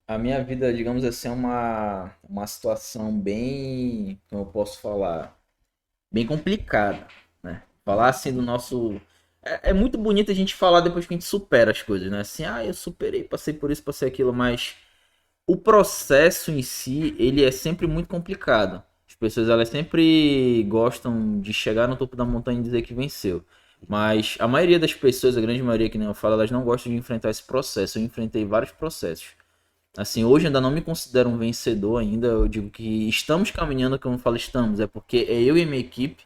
A minha vida, digamos assim, é uma situação bem, como eu posso falar, bem complicada, né? Falar assim do nosso. É muito bonito a gente falar depois que a gente supera as coisas, né? Assim, eu superei, passei por isso, passei aquilo, mas o processo em si, ele é sempre muito complicado. As pessoas, elas sempre gostam de chegar no topo da montanha e dizer que venceu. Mas a maioria das pessoas, a grande maioria que nem eu falo, elas não gostam de enfrentar esse processo. Eu enfrentei vários processos. Assim, hoje ainda não me considero um vencedor ainda. Eu digo que estamos caminhando, como eu falo, estamos. É porque é eu e minha equipe,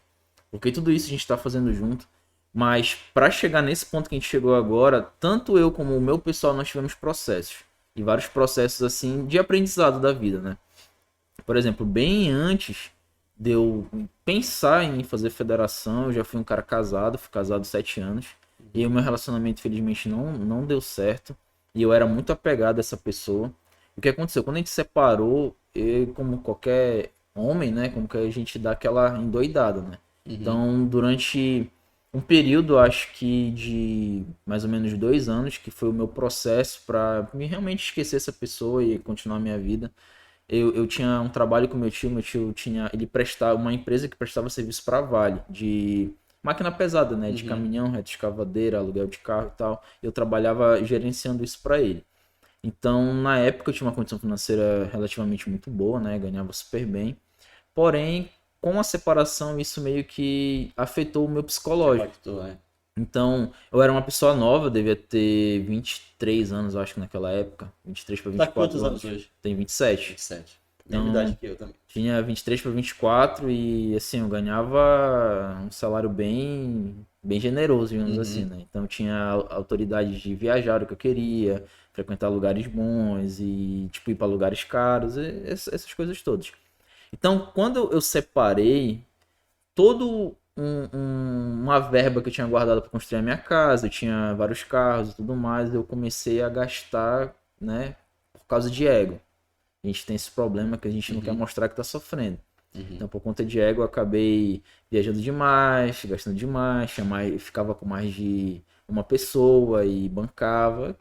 porque tudo isso a gente está fazendo junto. Mas para chegar nesse ponto que a gente chegou agora, tanto eu como o meu pessoal, nós tivemos processos. E vários processos, assim, de aprendizado da vida, né? Por exemplo, bem antes de eu pensar em fazer federação, eu já fui um cara casado, fui casado 7 anos. E o meu relacionamento, infelizmente, não deu certo. E eu era muito apegado a essa pessoa. O que aconteceu? Quando a gente separou, eu, como qualquer homem, né? Como que a gente dá aquela endoidada, né? Uhum. Então, durante um período, acho que de mais ou menos 2 anos, que foi o meu processo para me realmente esquecer essa pessoa e continuar a minha vida. Eu tinha um trabalho com meu tio tinha, ele prestava, uma empresa que prestava serviço para Vale, de máquina pesada, né, de Uhum. caminhão, reta escavadeira, aluguel de carro e tal. Eu trabalhava gerenciando isso para ele. Então, na época eu tinha uma condição financeira relativamente muito boa, né, ganhava super bem. Porém, com a separação, isso meio que afetou o meu Te psicológico. impactou, é. Então, eu era uma pessoa nova, devia ter 23 anos, eu acho que naquela época, 23 para Tá com quantos 24 anos anos. hoje? Tenho 27. 27. Mesma idade Então, que eu também. tinha 23 para 24 e assim, eu ganhava um salário bem generoso, digamos assim, Uhum. né? Então, tinha autoridade de viajar o que eu queria, frequentar lugares bons e tipo ir para lugares caros, essas coisas todas. Então, quando eu separei todo uma verba que eu tinha guardado para construir a minha casa, eu tinha vários carros e tudo mais, eu comecei a gastar, né, por causa de ego. A gente tem esse problema que a gente não quer Uhum. mostrar que tá sofrendo. Uhum. Então, por conta de ego, eu acabei viajando demais, gastando demais, ficava com mais de uma pessoa e bancava.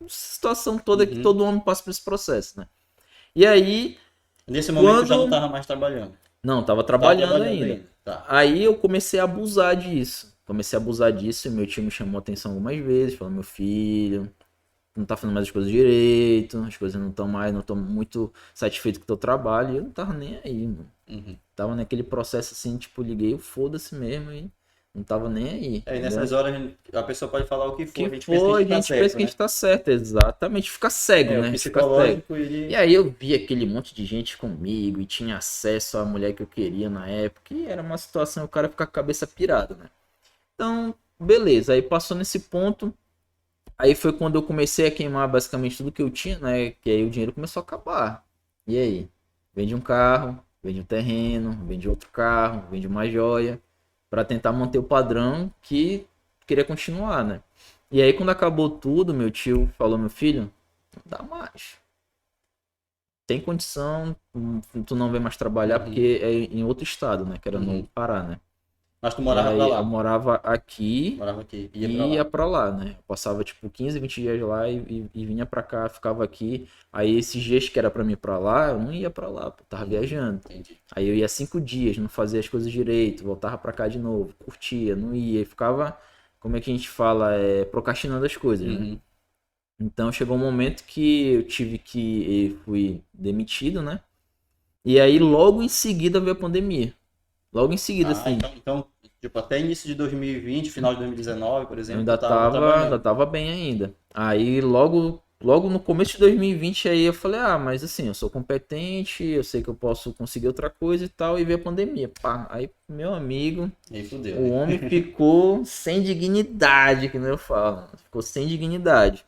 Situação toda que Uhum. todo homem passa por esse processo, né? E aí, Nesse momento tu já não quando tava mais trabalhando. não, tava Tu tava trabalhando trabalhando ainda. ainda. Tá. Aí eu comecei a abusar disso. Comecei a abusar disso e meu tio me chamou a atenção algumas vezes, falou, meu filho, não tá fazendo mais as coisas direito, as coisas não estão mais, não tô muito satisfeito com o teu trabalho. E eu não tava nem aí, mano. Uhum. Tava naquele processo assim, tipo, liguei o foda-se mesmo e não tava nem aí, É, e entendeu? nessas horas a pessoa pode falar o que for, Que a gente pensa que a for, a gente tá gente pensa certo, que a né? gente tá certo, exatamente. Fica cego, É, né? o A gente fica cego. psicológico, E ele. aí eu vi aquele monte de gente comigo e tinha acesso à mulher que eu queria na época. E era uma situação, o cara fica com a cabeça pirada, né? Então, beleza. Aí passou nesse ponto. Aí foi quando eu comecei a queimar basicamente tudo que eu tinha, né? Que aí o dinheiro começou a acabar. E aí? Vende um carro, vende um terreno, vende outro carro, vende uma joia, para tentar manter o padrão que queria continuar, né? E aí quando acabou tudo, meu tio falou, meu filho, não dá mais. Tem condição, tu não vem mais trabalhar Uhum. porque é em outro estado, né? Que era no Uhum. Pará, né? Mas tu E morava pra aí eu lá. morava aqui Morava aqui. Ia pra e ia lá. pra lá, né? Eu passava tipo 15, 20 dias lá e vinha pra cá, ficava aqui. Aí esses dias que era pra mim ir pra lá, eu não ia pra lá, pô, tava viajando. Entendi. Aí eu ia 5 dias, não fazia as coisas direito, voltava pra cá de novo, curtia, não ia, e ficava, como é que a gente fala, procrastinando as coisas, né? Uhum. Então chegou um momento que eu tive que, eu fui demitido, né? E aí logo em seguida veio a pandemia. Logo em seguida, Ah, assim, então, tipo, até início de 2020, final de 2019, por eu exemplo, tu ainda tava tava, ainda trabalhando. tava bem ainda. Aí logo no começo de 2020 aí eu falei, mas assim, eu sou competente, eu sei que eu posso conseguir outra coisa e tal, e veio a pandemia. Pá, aí meu amigo, E aí fudeu, o né? homem ficou sem dignidade, que nem eu falo. Ficou sem dignidade.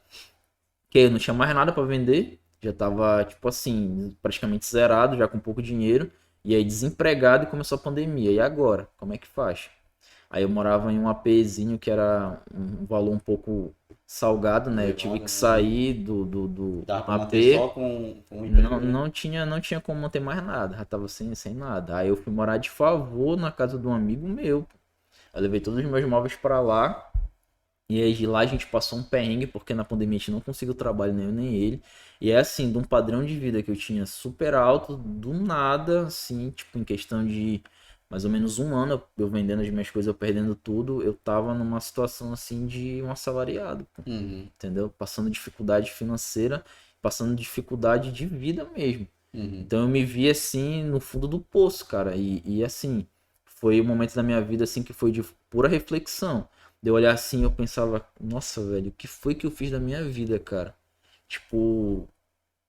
Que eu não tinha mais nada pra vender, já tava tipo assim, praticamente zerado, já com pouco dinheiro, e aí desempregado e começou a pandemia. E agora? Como é que faz? Aí eu morava em um APzinho que era um valor um pouco salgado, né? Eu tive Elevado, que né? Uhum. sair do Dava pra manter só AP. com o Não, emprego, né? não tinha como manter mais nada. Já tava sem nada. Aí eu fui morar de favor na casa de um amigo meu. Eu levei todos os meus móveis pra lá. E aí de lá a gente passou um perrengue, porque na pandemia a gente não conseguiu trabalho, nem eu nem ele. E é assim, de um padrão de vida que eu tinha super alto, do nada, assim, tipo, em questão de mais ou menos um ano, eu vendendo as minhas coisas, eu perdendo tudo, eu tava numa situação assim de um assalariado, pô, Uhum. entendeu? Passando dificuldade financeira, passando dificuldade de vida mesmo. Uhum. Então eu me vi assim no fundo do poço, cara. E assim, foi um momento da minha vida assim que foi de pura reflexão. De eu olhar assim, eu pensava, nossa, velho, o que foi que eu fiz da minha vida, cara? Tipo,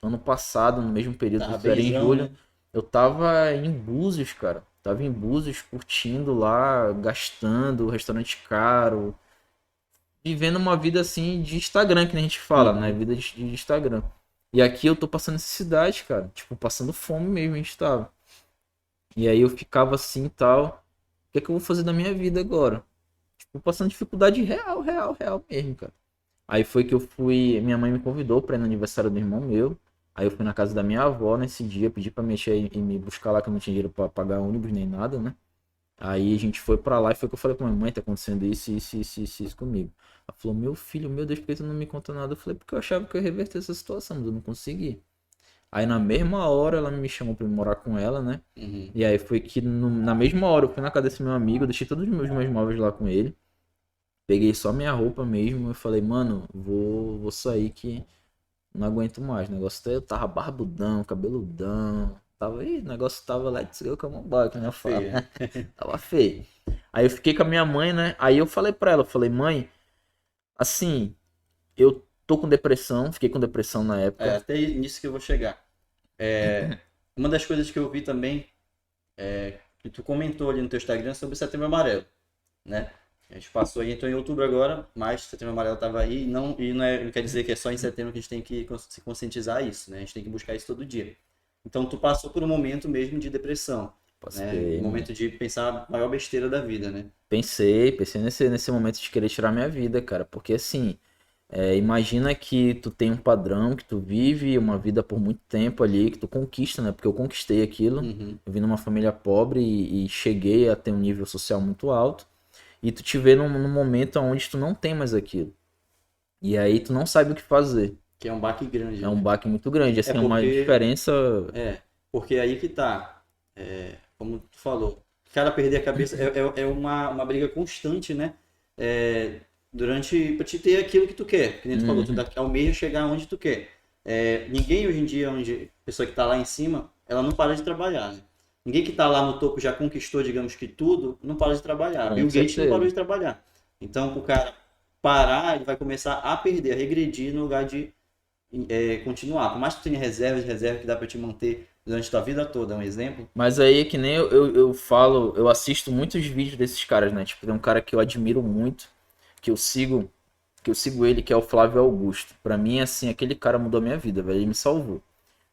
ano passado, no mesmo período, Tava isso era em benzão, julho, né? eu tava em Búzios, cara. Tava em Búzios, curtindo lá, gastando, restaurante caro, vivendo uma vida assim de Instagram, que nem a gente fala, né? Uhum. Vida de Instagram. E aqui eu tô passando necessidade, cara. Tipo, passando fome mesmo, a gente tava. E aí eu ficava assim e tal. O que é que eu vou fazer da minha vida agora? Tipo, passando dificuldade real, real, real mesmo, cara. Aí foi que eu fui. Minha mãe me convidou pra ir no aniversário do irmão meu. Aí eu fui na casa da minha avó nesse dia, pedi pra mexer e me buscar lá, que eu não tinha dinheiro pra pagar ônibus nem nada, né? Aí a gente foi pra lá e foi que eu falei pra minha mãe, tá acontecendo isso comigo. Ela falou, meu filho, meu Deus, por que tu não me conta nada? Eu falei, porque eu achava que eu ia reverter essa situação, mas eu não consegui. Aí na mesma hora ela me chamou pra ir morar com ela, né? Uhum. E aí foi que na mesma hora eu fui na casa desse meu amigo, eu deixei todos os meus móveis lá com ele. Peguei só minha roupa mesmo e falei, mano, vou sair que não aguento mais. O negócio eu tava barbudão, cabeludão. O negócio tava let's go, come on boy, como Tá eu falo. feio, né? Tava feio. Aí eu fiquei com a minha mãe, né? Aí eu falei pra ela, eu falei, mãe, assim, eu tô com depressão, fiquei com depressão na É época. até nisso que eu vou chegar. É, uma das coisas que eu vi também, que tu comentou ali no teu Instagram sobre o Setembro Amarelo, né? A gente passou aí, então em outubro agora, mas Setembro Amarelo estava aí, não quer dizer que é só em setembro que a gente tem que se conscientizar isso, né? A gente tem que buscar isso todo dia. Então tu passou por um momento mesmo de depressão, né? Um Passei, mano. momento de pensar a maior besteira da vida, né? Pensei nesse momento de querer tirar minha vida, cara. Porque assim, imagina que tu tem um padrão, que tu vive uma vida por muito tempo ali, que tu conquista, né? Porque eu conquistei aquilo. Uhum. Eu vim numa família pobre e cheguei a ter um nível social muito alto. E tu te vê num momento onde tu não tem mais aquilo. E aí tu não sabe o que fazer. Que é um baque grande, É um né? baque muito grande. É Assim, é uma porque diferença. porque aí que tá. Como tu falou, o cara perder a cabeça é uma briga constante, né? Pra te ter aquilo que tu quer. Que nem tu falou, tu Uhum. almeja chegar onde tu quer. Ninguém hoje em dia, a pessoa que tá lá em cima, ela não para de trabalhar, né? Ninguém que tá lá no topo já conquistou, digamos que tudo, não para de trabalhar. Com Bill Gates não parou certeza. de trabalhar. Então, o cara parar, ele vai começar a perder, a regredir no lugar de continuar. Por mais que tu tenha reservas que dá para te manter durante a tua vida toda, é um exemplo. Mas aí é que nem eu falo, eu assisto muitos vídeos desses caras, né? Tipo, tem um cara que eu admiro muito, que eu sigo, que eu sigo ele, que é o Flávio Augusto. Pra mim, assim, aquele cara mudou a minha vida, velho. Ele me salvou.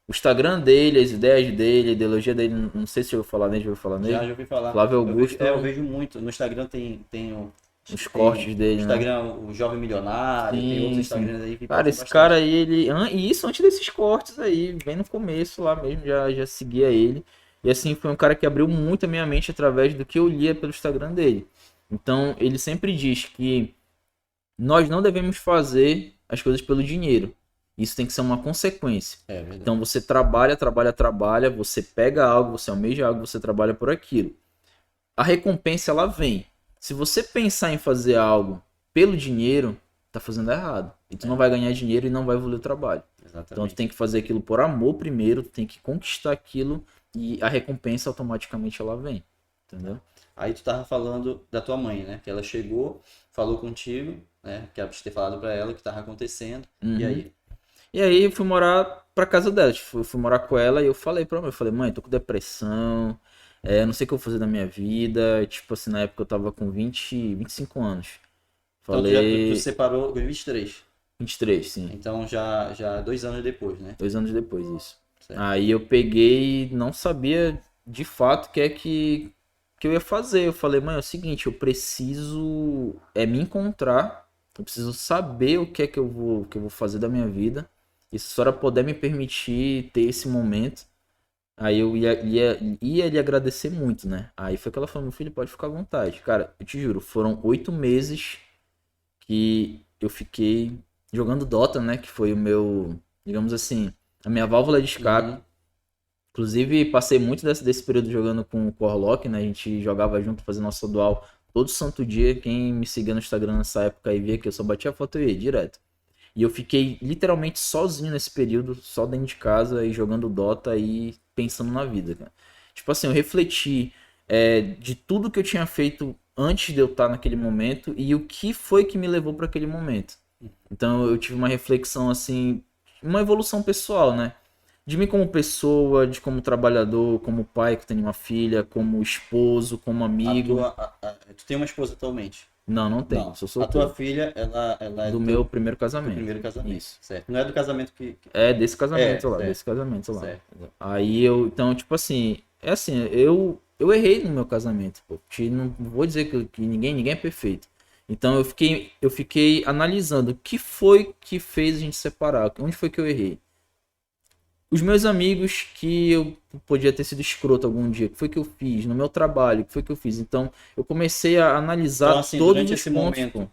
O Instagram dele, as ideias dele, a ideologia dele, não sei se eu vou falar nele, já vou falar nele. Já ouvi falar. Flávio Eu Augusto, vejo muito. No Instagram tem o, acho os que tem cortes o dele, né? Instagram, o Jovem Milionário, tem outros Sim, sim. Instagrams aí que Cara, postam esse cara bastante. aí, e isso antes desses cortes aí, bem no começo lá mesmo, já seguia ele. E assim, foi um cara que abriu muito a minha mente através do que eu lia pelo Instagram dele. Então, ele sempre diz que nós não devemos fazer as coisas pelo dinheiro. Isso tem que ser uma consequência. É verdade. Então, você trabalha, trabalha, trabalha, você pega algo, você almeja algo, você trabalha por aquilo. A recompensa ela vem. Se você pensar em fazer algo pelo dinheiro, tá fazendo errado. E tu não vai ganhar dinheiro e não vai evoluir o trabalho. Então tu tem Exatamente. que fazer aquilo por amor primeiro, tu tem que conquistar aquilo e a recompensa automaticamente ela vem. Entendeu? Aí tu tava falando da tua mãe, né? Que ela chegou, falou contigo, né? Que era pra te ter falado pra ela o que tava acontecendo. E Uhum. aí? E aí eu fui morar pra casa dela. Tipo, eu fui morar com ela e eu falei pra mãe, eu falei, mãe, tô com depressão, não sei o que eu vou fazer da minha vida. Tipo assim, na época eu tava com 25 anos. Então tu Falei, separou com 23. 23 sim. Então já 2 anos depois, né? 2 anos depois, isso. Certo. Aí eu peguei, não sabia de fato o que é que eu ia fazer. Eu falei, mãe, é o seguinte, eu preciso me encontrar, eu preciso saber o que é que eu vou fazer da minha vida. E se a senhora puder me permitir ter esse momento, aí eu ia lhe agradecer muito, né? Aí foi que ela falou, meu filho, pode ficar à vontade. Cara, eu te juro, foram 8 meses que eu fiquei jogando Dota, né? Que foi o meu, digamos assim, a minha válvula de escape. Uhum. Inclusive, passei muito desse período jogando com o Warlock, né? A gente jogava junto, fazendo nosso dual todo santo dia. Quem me seguia no Instagram nessa época aí via que eu só batia foto e ia direto. E eu fiquei literalmente sozinho nesse período, só dentro de casa e jogando Dota e pensando na vida, cara. Tipo assim, eu refleti de tudo que eu tinha feito antes de eu estar naquele momento e o que foi que me levou para aquele momento. Então eu tive uma reflexão assim, uma evolução pessoal, né? De mim como pessoa, de como trabalhador, como pai que tem uma filha, como esposo, como A amigo. tua, tu tem uma esposa atualmente? Não, não tenho, Não. sou A tua solteiro. filha, ela é Do do meu teu, primeiro do teu casamento. primeiro casamento, Isso. certo? Não é do casamento que... É desse É, casamento lá, certo, desse casamento lá. certo. Aí eu, então, tipo assim, é assim, eu errei no meu casamento, pô. Não vou dizer que ninguém é perfeito. Então eu fiquei analisando o que foi que fez a gente separar, onde foi que eu errei. Os meus amigos que eu podia ter sido escroto algum dia, o que foi que eu fiz no meu trabalho, o que foi que eu fiz. Então eu comecei a analisar Então, assim, todos durante os esse pontos, pô. momento,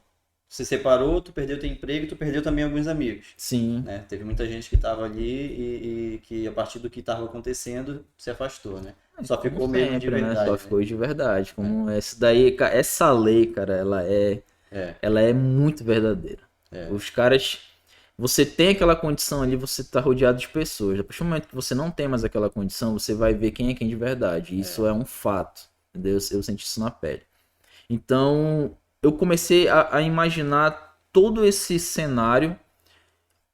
você separou, tu perdeu teu emprego, tu perdeu também alguns amigos, Sim. né? Teve muita gente que estava ali e que a partir do que estava acontecendo se afastou, né? Só Como ficou mesmo de sempre, né? Só verdade, né? ficou de verdade. Como essa daí, essa lei, cara, É, ela é muito verdadeira. é, Os caras, você tem aquela condição ali, você tá rodeado de pessoas. A partir do momento que você não tem mais aquela condição, você vai ver quem é quem de verdade. Isso é um fato. Entendeu? Eu senti isso na pele. Então, eu comecei a imaginar todo esse cenário,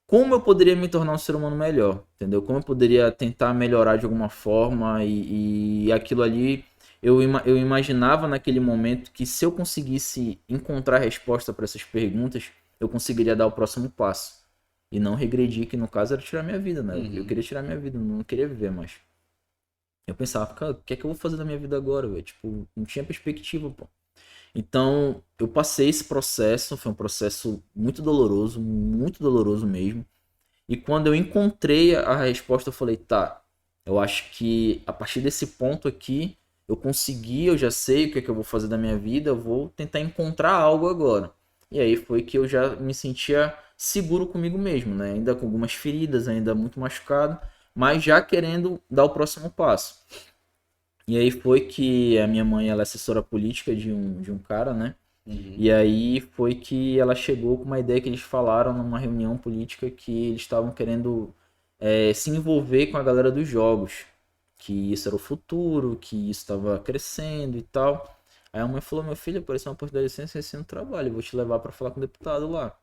como eu poderia me tornar um ser humano melhor, entendeu? Como eu poderia tentar melhorar de alguma forma e aquilo ali eu imaginava naquele momento que se eu conseguisse encontrar resposta para essas perguntas, eu conseguiria dar o próximo passo e não regredir, que no caso era tirar minha vida, né? Eu uhum, queria tirar minha vida, não queria viver mais. Eu pensava, cara, o que é que eu vou fazer da minha vida agora, velho? Tipo, não tinha perspectiva, pô. Então, eu passei esse processo, foi um processo muito doloroso mesmo. E quando eu encontrei a resposta, eu falei, tá, eu acho que a partir desse ponto aqui, eu consegui, eu já sei o que é que eu vou fazer da minha vida, eu vou tentar encontrar algo agora. E aí foi que eu já me sentia seguro comigo mesmo, né? Ainda com algumas feridas, ainda muito machucado, mas já querendo dar o próximo passo. E aí foi que a minha mãe, ela é assessora política de um cara, né? uhum. E aí foi que ela chegou com uma ideia que eles falaram numa reunião política que eles estavam querendo se envolver com a galera dos jogos, que isso era o futuro, que isso estava crescendo e tal. Aí a mãe falou, meu filho, apareceu uma oportunidade de licença no trabalho, eu vou te levar para falar com o deputado lá.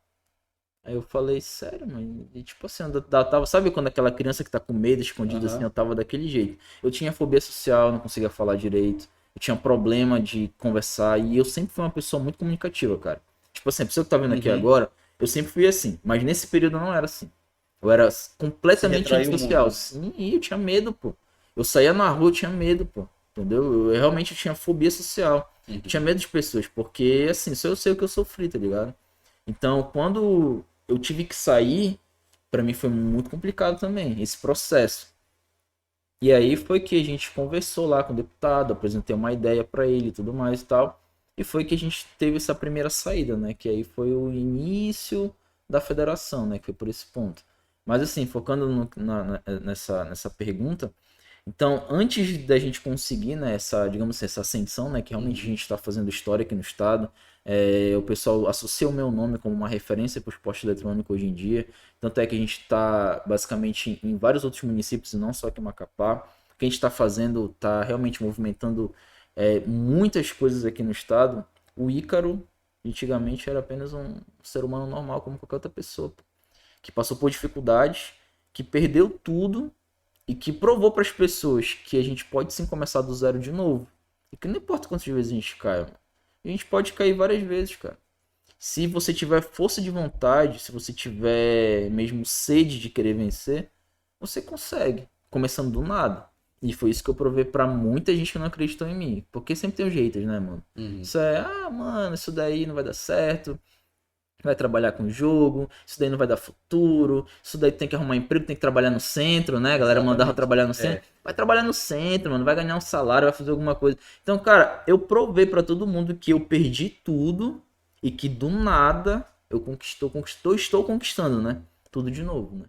Aí eu falei, sério, mãe? E tipo assim, tava, sabe quando aquela criança que tá com medo, escondida assim, Aham. eu tava daquele jeito. Eu tinha fobia social, não conseguia falar direito. Eu tinha problema de conversar e eu sempre fui uma pessoa muito comunicativa, cara. Tipo assim, a pessoa que tá vendo aqui Uhum. agora, eu sempre fui assim, mas nesse período eu não era assim. Eu era Se completamente retraiu antissocial. muito. Sim, e eu tinha medo, pô. Eu saía na rua, eu tinha medo, pô. Entendeu? Eu realmente tinha fobia social. Eu tinha Uhum. medo de pessoas, porque assim, só eu sei o que eu sofri, tá ligado? Então, quando eu tive que sair, para mim foi muito complicado também esse processo. E aí foi que a gente conversou lá com o deputado, apresentei uma ideia para ele e tudo mais e tal. E foi que a gente teve essa primeira saída, né? Que aí foi o início da federação, né? Que foi por esse ponto. Mas assim, focando nessa pergunta, então, antes da gente conseguir, né, essa, digamos assim, essa ascensão, né, que realmente a Uhum. gente está fazendo história aqui no estado, o pessoal associa o meu nome como uma referência para o esporte eletrônico hoje em dia. Tanto é que a gente está basicamente em vários outros municípios e não só aqui em Macapá. O que a gente está fazendo está realmente movimentando muitas coisas aqui no estado. O Ícaro, antigamente, era apenas um ser humano normal, como qualquer outra pessoa, que passou por dificuldades, que perdeu tudo e que provou para as pessoas que a gente pode sim começar do zero de novo. E que não importa quantas vezes a gente cai, mano. A gente pode cair várias vezes, cara. Se você tiver força de vontade, se você tiver mesmo sede de querer vencer, você consegue, começando do nada. E foi isso que eu provei pra muita gente que não acreditou em mim. Porque sempre tem os haters, né, mano? Uhum. Isso mano, isso daí não vai dar certo, vai trabalhar com jogo, isso daí não vai dar futuro, isso daí tem que arrumar emprego, tem que trabalhar no centro, né? A galera mandava Exatamente. trabalhar no centro. É. Vai trabalhar no centro, mano, vai ganhar um salário, vai fazer alguma coisa. Então, cara, eu provei pra todo mundo que eu perdi tudo e que do nada eu estou conquistando, né? Tudo de novo, né?